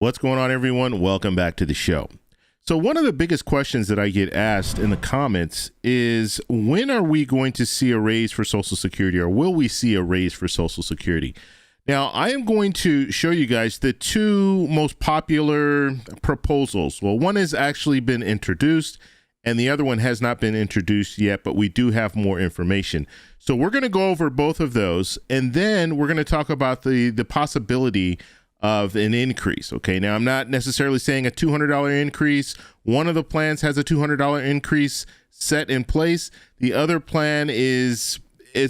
What's going on, everyone? Welcome back to the show. So one of the biggest questions that I get asked in the comments is, when are we going to see a raise for Social Security, or will we see a raise for Social Security? Now, I am going to show you guys the two most popular proposals. Well, one has actually been introduced and the other one has not been introduced yet, but we do have more information. So we're going to go over both of those, and then we're going to talk about the possibility of an increase. Okay, now I'm not necessarily saying a $200 increase. One of the plans has a $200 increase set in place. The other plan it's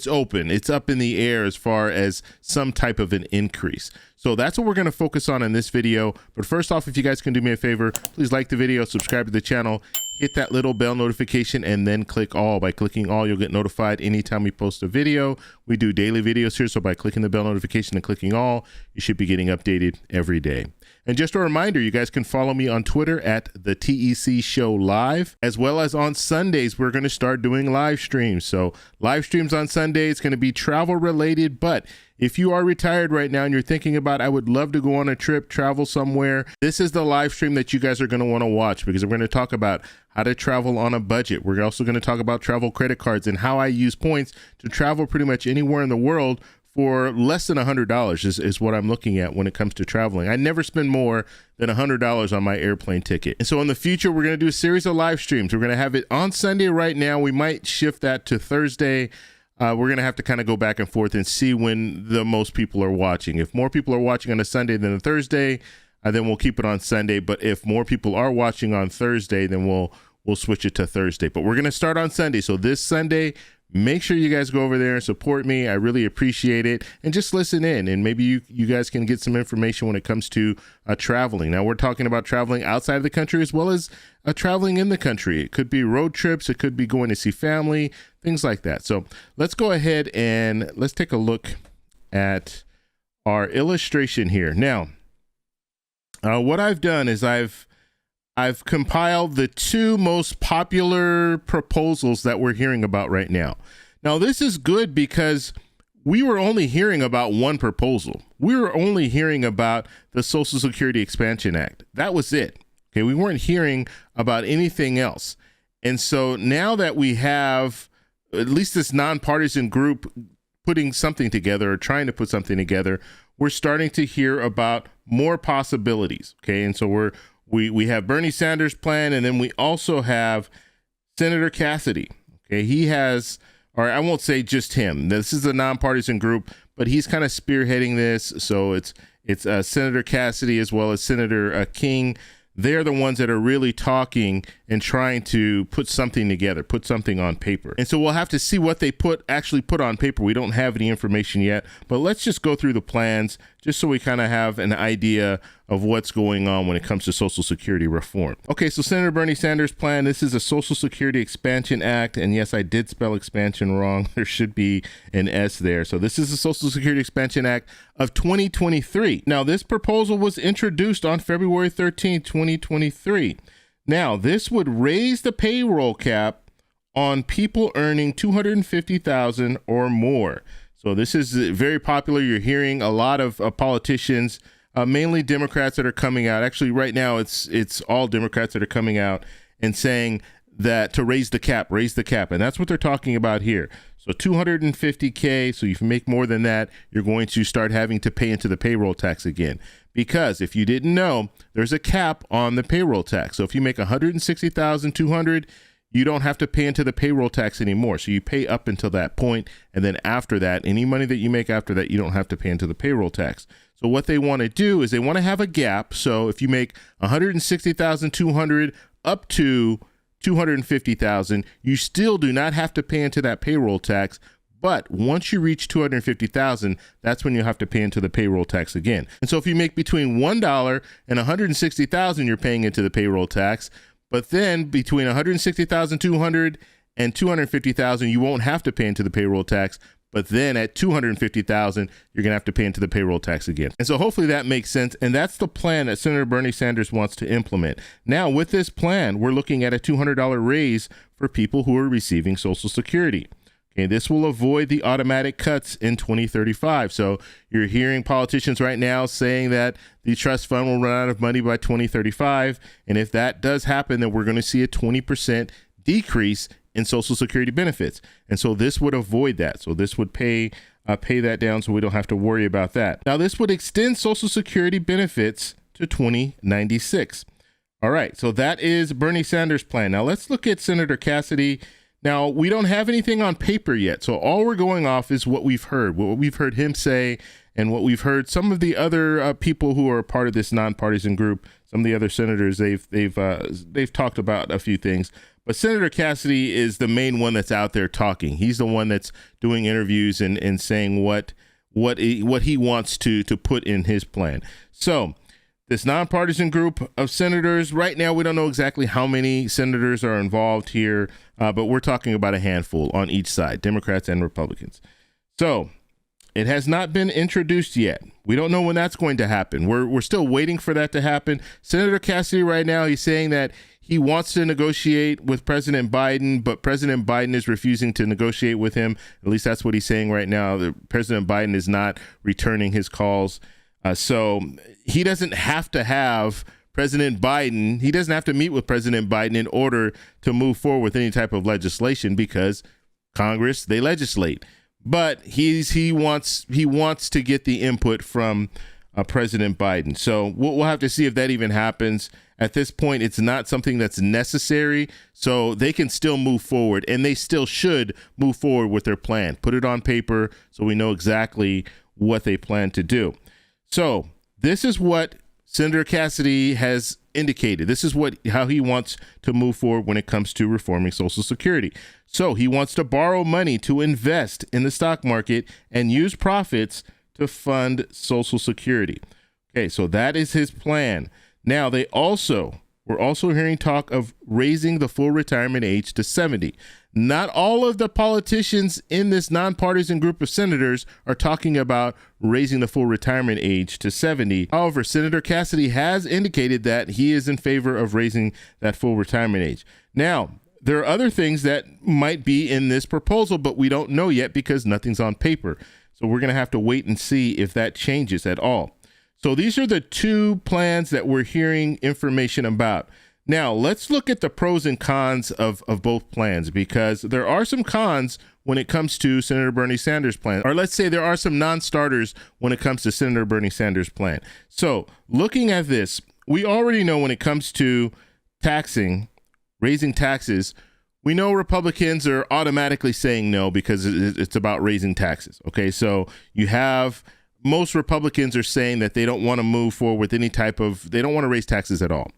open. It's up in the air as far as some type of an increase. So that's what we're going to focus on in this video. But first off, if you guys can do me a favor, please like the video, subscribe to the channel, hit that little bell notification, and then click all. By clicking all, you'll get notified anytime we post a video. We do daily videos here, so by clicking the bell notification and clicking all, you should be getting updated every day. And just a reminder, you guys can follow me on Twitter at the TEC Show Live, as well as on Sundays, we're going to start doing live streams. So live streams on Sunday, it's going to be travel related, but if you are retired right now and you're thinking about, I would love to go on a trip, travel somewhere, this is the live stream that you guys are going to want to watch, because we're going to talk about how to travel on a budget. We're also going to talk about travel credit cards and how I use points to travel pretty much anywhere in the world for less than $100 is what I'm looking at when it comes to traveling. I never spend more than $100 on my airplane ticket. And so in the future, we're going to do a series of live streams. We're going to have it on Sunday right now. We might shift that to Thursday. We're going to have to kind of go back and forth and see when the most people are watching. If more people are watching on a Sunday than a Thursday, then we'll keep it on Sunday. But if more people are watching on Thursday, then we'll switch it to Thursday. But we're going to start on Sunday. So this Sunday, make sure you guys go over there and support me. I really appreciate it. And just listen in, and maybe you guys can get some information when it comes to traveling. Now, we're talking about traveling outside of the country as well as traveling in the country. It could be road trips. It could be going to see family, things like that. So let's go ahead and let's take a look at our illustration here. Now, what I've done is I've compiled the two most popular proposals that we're hearing about right now. Now, this is good because we were only hearing about one proposal. We were only hearing about the Social Security Expansion Act. That was it. Okay, we weren't hearing about anything else. And so now that we have at least this nonpartisan group putting something together or trying to put something together, we're starting to hear about more possibilities. Okay, and so we have Bernie Sanders' plan, and then we also have Senator Cassidy. Okay, he has, or I won't say just him. This is a nonpartisan group, but he's kind of spearheading this. So it's Senator Cassidy as well as Senator King. They're the ones that are really talking and trying to put something together, put something on paper. And so we'll have to see what they actually put on paper. We don't have any information yet, but let's just go through the plans just so we kind of have an idea of what's going on when it comes to Social Security reform. Okay, so Senator Bernie Sanders' plan, this is a Social Security Expansion Act. And yes, I did spell expansion wrong. There should be an S there. So this is the Social Security Expansion Act of 2023. Now, this proposal was introduced on February 13, 2023. Now, this would raise the payroll cap on people earning $250,000 or more. So this is very popular. You're hearing a lot of politicians, mainly Democrats, that are coming out. Actually, right now, it's all Democrats that are coming out and saying that to raise the cap. And that's what they're talking about here. So $250K. So if you make more than that, you're going to start having to pay into the payroll tax again. Because if you didn't know, there's a cap on the payroll tax. So if you make $160,200, you don't have to pay into the payroll tax anymore. So you pay up until that point, and then after that, any money that you make after that, you don't have to pay into the payroll tax. So what they want to do is they want to have a gap. So if you make $160,200 up to $250,000, you still do not have to pay into that payroll tax. But once you reach $250,000, that's when you have to pay into the payroll tax again. And so if you make between $1 and $160,000, you're paying into the payroll tax. But then between $160,200 and $250,000, you won't have to pay into the payroll tax. But then at $250,000, you're going to have to pay into the payroll tax again. And so hopefully that makes sense. And that's the plan that Senator Bernie Sanders wants to implement. Now, with this plan, we're looking at a $200 raise for people who are receiving Social Security. Okay, this will avoid the automatic cuts in 2035. So you're hearing politicians right now saying that the trust fund will run out of money by 2035. And if that does happen, then we're going to see a 20% decrease in Social Security benefits. And so this would avoid that. So this would pay that down so we don't have to worry about that. Now, this would extend Social Security benefits to 2096. All right, so that is Bernie Sanders' plan. Now, let's look at Senator Cassidy. Now, we don't have anything on paper yet, so all we're going off is what we've heard him say, and what we've heard some of the other people who are part of this nonpartisan group, some of the other senators, they've talked about a few things. But Senator Cassidy is the main one that's out there talking. He's the one that's doing interviews and saying what he wants to put in his plan. So this nonpartisan group of senators, right now we don't know exactly how many senators are involved here, but we're talking about a handful on each side, Democrats and Republicans. So it has not been introduced yet. We don't know when that's going to happen. We're still waiting for that to happen. Senator Cassidy right now, he's saying that he wants to negotiate with President Biden, but President Biden is refusing to negotiate with him. At least that's what he's saying right now. President Biden is not returning his calls. So he doesn't have to have President Biden. He doesn't have to meet with President Biden in order to move forward with any type of legislation, because Congress, they legislate. But he wants to get the input from President Biden. So we'll have to see if that even happens. At this point, it's not something that's necessary, so they can still move forward, and they still should move forward with their plan. Put it on paper so we know exactly what they plan to do. So this is what Senator Cassidy has indicated. This is how he wants to move forward when it comes to reforming Social Security. So he wants to borrow money to invest in the stock market and use profits to fund Social Security. Okay, so that is his plan. Now, we're also hearing talk of raising the full retirement age to 70. Not all of the politicians in this nonpartisan group of senators are talking about raising the full retirement age to 70. However, Senator Cassidy has indicated that he is in favor of raising that full retirement age. Now, there are other things that might be in this proposal, but we don't know yet because nothing's on paper. So we're going to have to wait and see if that changes at all. So these are the two plans that we're hearing information about. Now, let's look at the pros and cons of both plans, because there are some cons when it comes to Senator Bernie Sanders' plan. Or let's say there are some non-starters when it comes to Senator Bernie Sanders' plan. So looking at this, we already know when it comes to raising taxes, we know Republicans are automatically saying no because it's about raising taxes. Okay, so you have most Republicans are saying that they don't want to move forward with they don't want to raise taxes at all.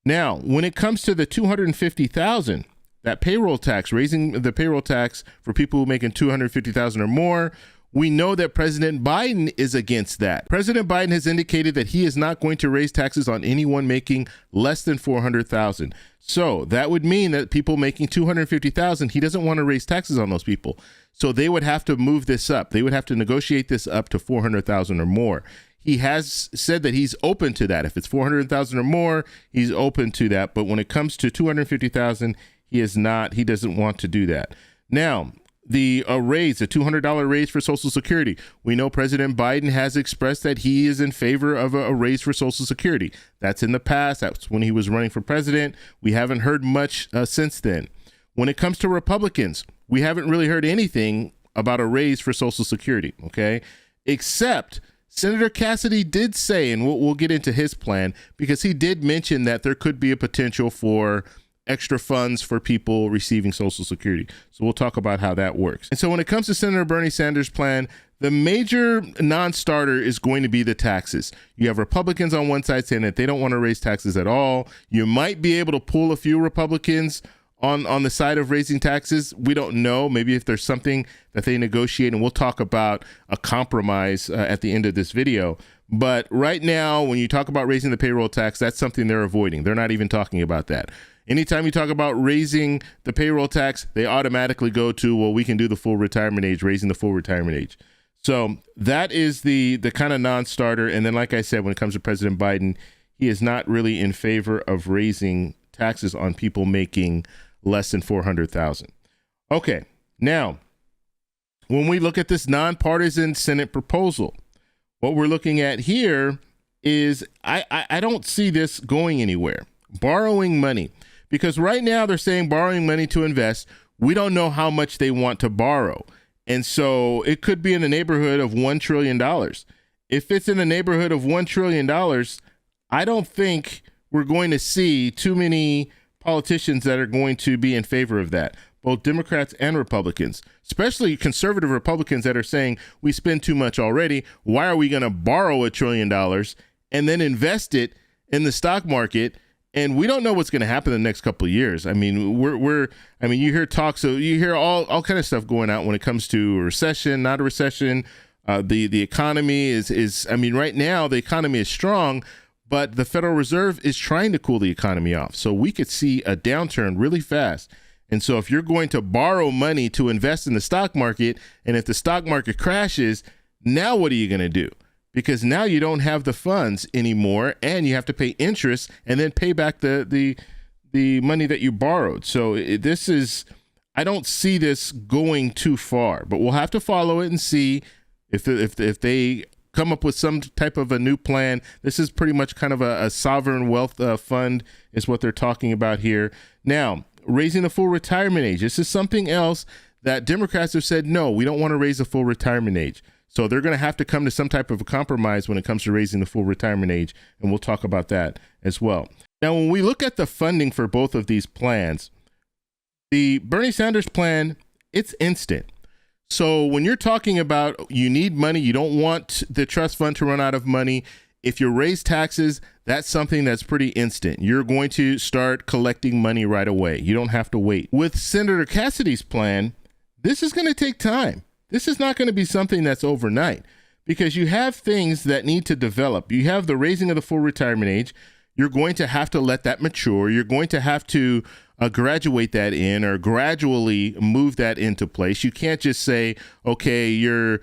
Now, when it comes to the $250,000, that payroll tax, raising the payroll tax for people who are making $250,000 or more, we know that President Biden is against that. President Biden has indicated that he is not going to raise taxes on anyone making less than $400,000. So that would mean that people making $250,000, he doesn't want to raise taxes on those people. So they would have to move this up. They would have to negotiate this up to $400,000 or more. He has said that he's open to that. If it's $400,000 or more, he's open to that. But when it comes to $250,000, he is not. He doesn't want to do that. Now, the $200 raise for Social Security. We know President Biden has expressed that he is in favor of a raise for Social Security. That's in the past. That's when he was running for president. We haven't heard much since then. When it comes to Republicans, we haven't really heard anything about a raise for Social Security, okay? Except Senator Cassidy did say, and we'll get into his plan, because he did mention that there could be a potential for extra funds for people receiving Social Security. So we'll talk about how that works. And so when it comes to Senator Bernie Sanders' plan, the major non-starter is going to be the taxes. You have Republicans on one side saying that they don't want to raise taxes at all. You might be able to pull a few Republicans on the side of raising taxes. We don't know. Maybe if there's something that they negotiate, and we'll talk about a compromise at the end of this video. But right now, when you talk about raising the payroll tax, that's something they're avoiding. They're not even talking about that. Anytime you talk about raising the payroll tax, they automatically go to, well, we can do the full retirement age, raising the full retirement age. So that is the kind of non-starter. And then, like I said, when it comes to President Biden, he is not really in favor of raising taxes on people making less than $400,000. Okay, now when we look at this nonpartisan Senate proposal, what we're looking at here is I don't see this going anywhere. Borrowing money, because right now they're saying borrowing money to invest. We don't know how much they want to borrow. And so it could be in the neighborhood of $1 trillion. If it's in the neighborhood of $1 trillion, I don't think we're going to see too many politicians that are going to be in favor of that, both Democrats and Republicans, especially conservative Republicans that are saying we spend too much already. Why are we going to borrow $1 trillion and then invest it in the stock market? And we don't know what's going to happen in the next couple of years. I mean, you hear talk, so you hear all kind of stuff going out when it comes to a recession, not a recession. The economy is right now the economy is strong, but the Federal Reserve is trying to cool the economy off. So we could see a downturn really fast. And so if you're going to borrow money to invest in the stock market, and if the stock market crashes, now what are you going to do? Because now you don't have the funds anymore, and you have to pay interest and then pay back the money that you borrowed. So I don't see this going too far, but we'll have to follow it and see if they come up with some type of a new plan. This is pretty much kind of a sovereign wealth fund is what they're talking about here. Now, raising the full retirement age. This is something else that Democrats have said, no, we don't want to raise the full retirement age. So they're going to have to come to some type of a compromise when it comes to raising the full retirement age, and we'll talk about that as well. Now, when we look at the funding for both of these plans, the Bernie Sanders plan, it's instant. So when you're talking about you need money, you don't want the trust fund to run out of money. If you raise taxes, that's something that's pretty instant. You're going to start collecting money right away. You don't have to wait. With Senator Cassidy's plan, this is going to take time. This is not going to be something that's overnight, because you have things that need to develop. You have the raising of the full retirement age. You're going to have to let that mature. You're going to have to graduate that in, or gradually move that into place. You can't just say, okay, you're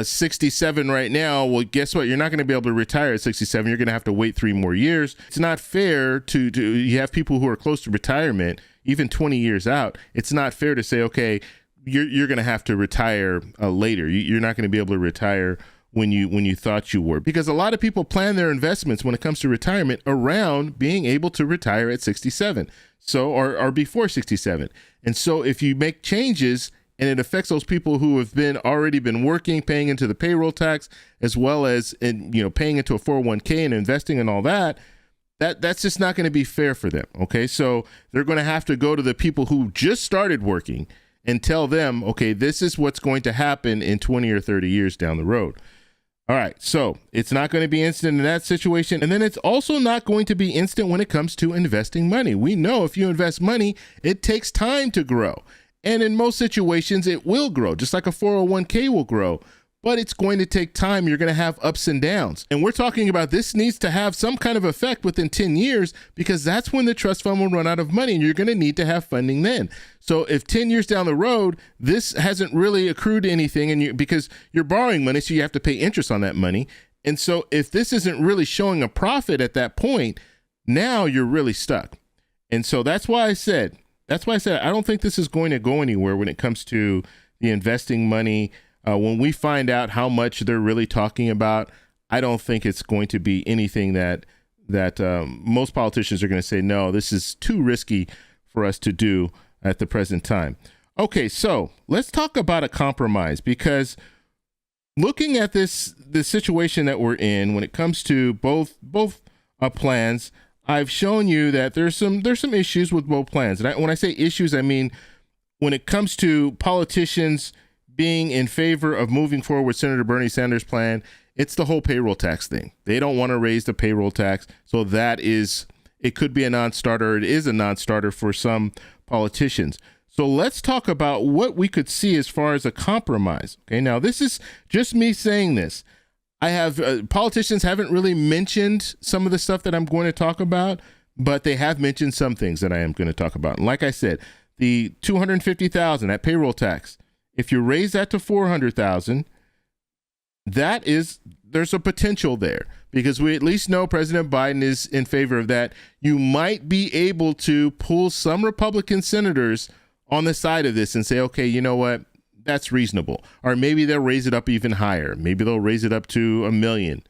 67 right now. Well, guess what? You're not going to be able to retire at 67. You're going to have to wait 3 more years. It's not fair to you have people who are close to retirement, even 20 years out. It's not fair to say, okay, you're going to have to retire later. You're not going to be able to retire when you thought you were, because a lot of people plan their investments when it comes to retirement around being able to retire at 67, so or before 67. And so if you make changes and it affects those people who have already been working, paying into the payroll tax, as well as paying into a 401k and investing and all that, that's just not going to be fair for them. Okay, so they're going to have to go to the people who just started working and tell them, okay, this is what's going to happen in 20 or 30 years down the road. All right, so it's not going to be instant in that situation. And then it's also not going to be instant when it comes to investing money. We know if you invest money, it takes time to grow. And in most situations, it will grow, just like a 401k will grow. But it's going to take time. You're going to have ups and downs. And we're talking about this needs to have some kind of effect within 10 years, because that's when the trust fund will run out of money, and you're going to need to have funding then. So if 10 years down the road, this hasn't really accrued to anything, and because you're borrowing money, so you have to pay interest on that money. And so if this isn't really showing a profit at that point, now you're really stuck. And so that's why I said I don't think this is going to go anywhere when it comes to the investing money. When we find out how much they're really talking about, I don't think it's going to be anything that most politicians are going to say, no, this is too risky for us to do at the present time. Okay, so let's talk about a compromise, because looking at the situation that we're in when it comes to both plans, I've shown you that there's some issues with both plans. And when I say issues, I mean when it comes to politicians being in favor of moving forward with Senator Bernie Sanders' plan, it's the whole payroll tax thing. They don't want to raise the payroll tax. So it could be a non-starter. It is a non-starter for some politicians. So let's talk about what we could see as far as a compromise. Okay, now this is just me saying this. I have politicians haven't really mentioned some of the stuff that I'm going to talk about, but they have mentioned some things that I am going to talk about. And like I said, the $250,000, that payroll tax, if you raise that to $400,000, there's a potential there, because we at least know President Biden is in favor of that. You might be able to pull some Republican senators on the side of this and say, okay, you know what? that's reasonable. Or maybe they'll raise it up even higher. Maybe they'll raise it up to $1 million.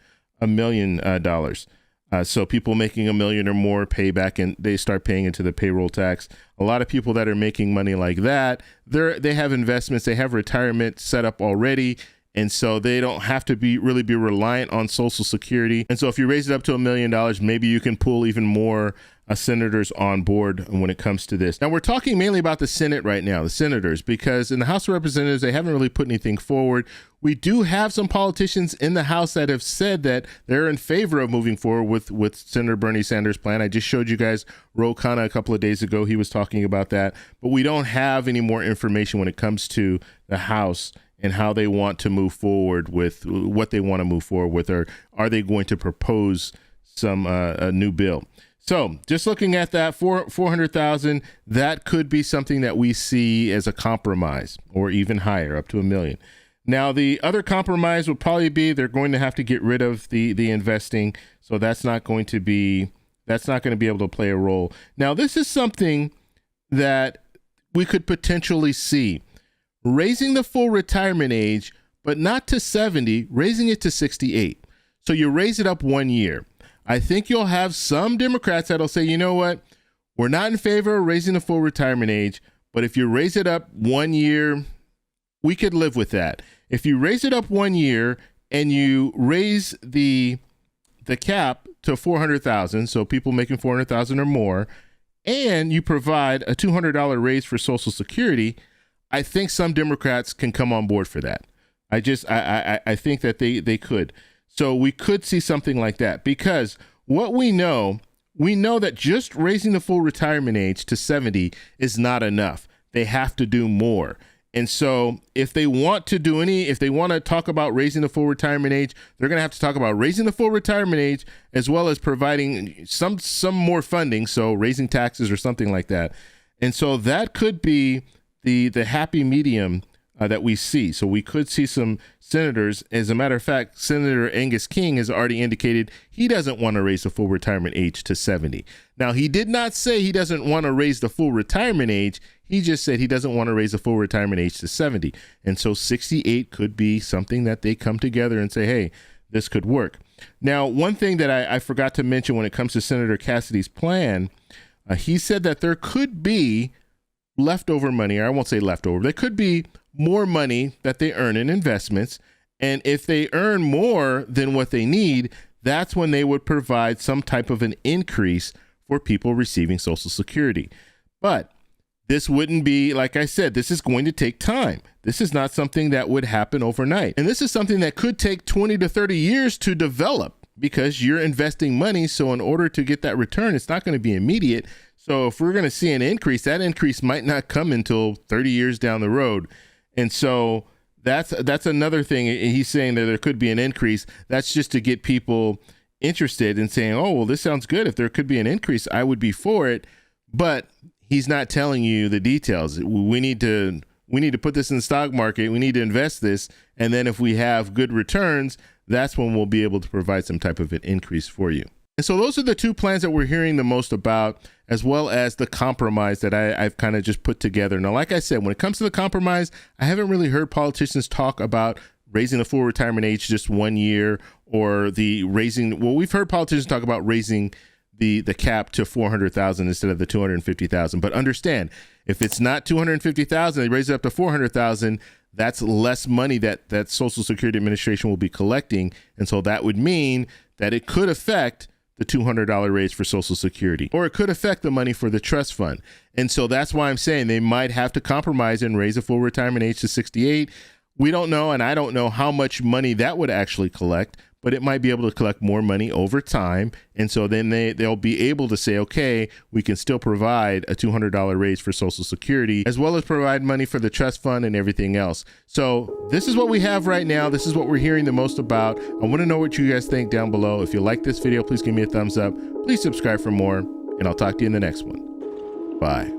So people making $1 million or more pay back, and they start paying into the payroll tax. A lot of people that are making money like that, they have investments, they have retirement set up already. And so they don't have to really be reliant on Social Security. And so if you raise it up to $1 million, maybe you can pull even more senators on board when it comes to this. Now, we're talking mainly about the Senate right now, the senators, because in the House of Representatives, they haven't really put anything forward. We do have some politicians in the House that have said that they're in favor of moving forward with Senator Bernie Sanders' plan. I just showed you guys Ro Khanna a couple of days ago. He was talking about that. But we don't have any more information when it comes to the House and how they want to move forward with what they want to move forward with, or are they going to propose some a new bill? So just looking at that, 400,000, that could be something that we see as a compromise, or even higher, up to $1 million. Now, the other compromise would probably be they're going to have to get rid of the investing, so that's not going to be able to play a role. Now, this is something that we could potentially see. Raising the full retirement age, but not to 70, raising it to 68. So you raise it up 1 year. I think you'll have some Democrats that'll say, you know what, we're not in favor of raising the full retirement age, but if you raise it up 1 year, we could live with that. If you raise it up 1 year and you raise the cap to 400,000, so people making 400,000 or more, and you provide a $200 raise for Social Security, I think some Democrats can come on board for that. I think that they could. So we could see something like that, because what we know that just raising the full retirement age to 70 is not enough. They have to do more. And so if they want to talk about raising the full retirement age, they're going to have to talk about raising the full retirement age as well as providing some more funding. So raising taxes or something like that. And so that could be the happy medium that we see. So we could see some senators. As a matter of fact, Senator Angus King has already indicated he doesn't want to raise the full retirement age to 70. Now, he did not say he doesn't want to raise the full retirement age. He just said he doesn't want to raise the full retirement age to 70. And so 68 could be something that they come together and say, hey, this could work. Now, one thing that I forgot to mention when it comes to Senator Cassidy's plan, he said that there could be leftover money, or I won't say leftover, there could be more money that they earn in investments. And if they earn more than what they need, that's when they would provide some type of an increase for people receiving Social Security. But this wouldn't be, like I said, this is going to take time. This is not something that would happen overnight. And this is something that could take 20 to 30 years to develop, because you're investing money. So in order to get that return, it's not going to be immediate. So if we're going to see an increase, that increase might not come until 30 years down the road. And so that's another thing. He's saying that there could be an increase. That's just to get people interested in saying, oh, well, this sounds good. If there could be an increase, I would be for it. But he's not telling you the details. We need to put this in the stock market. We need to invest this. And then if we have good returns, that's when we'll be able to provide some type of an increase for you. And so those are the two plans that we're hearing the most about, as well as the compromise that I've kind of just put together. Now, like I said, when it comes to the compromise, I haven't really heard politicians talk about raising the full retirement age just 1 year, or we've heard politicians talk about raising the cap to 400,000 instead of the 250,000. But understand, if it's not 250,000, they raise it up to 400,000. That's less money that Social Security Administration will be collecting. And so that would mean that it could affect the $200 raise for Social Security, or it could affect the money for the trust fund. And so that's why I'm saying they might have to compromise and raise the full retirement age to 68. We don't know, and I don't know how much money that would actually collect, but it might be able to collect more money over time. And so then they'll be able to say, okay, we can still provide a $200 raise for Social Security, as well as provide money for the trust fund and everything else. So this is what we have right now. This is what we're hearing the most about. I want to know what you guys think down below. If you like this video, please give me a thumbs up. Please subscribe for more, and I'll talk to you in the next one. Bye.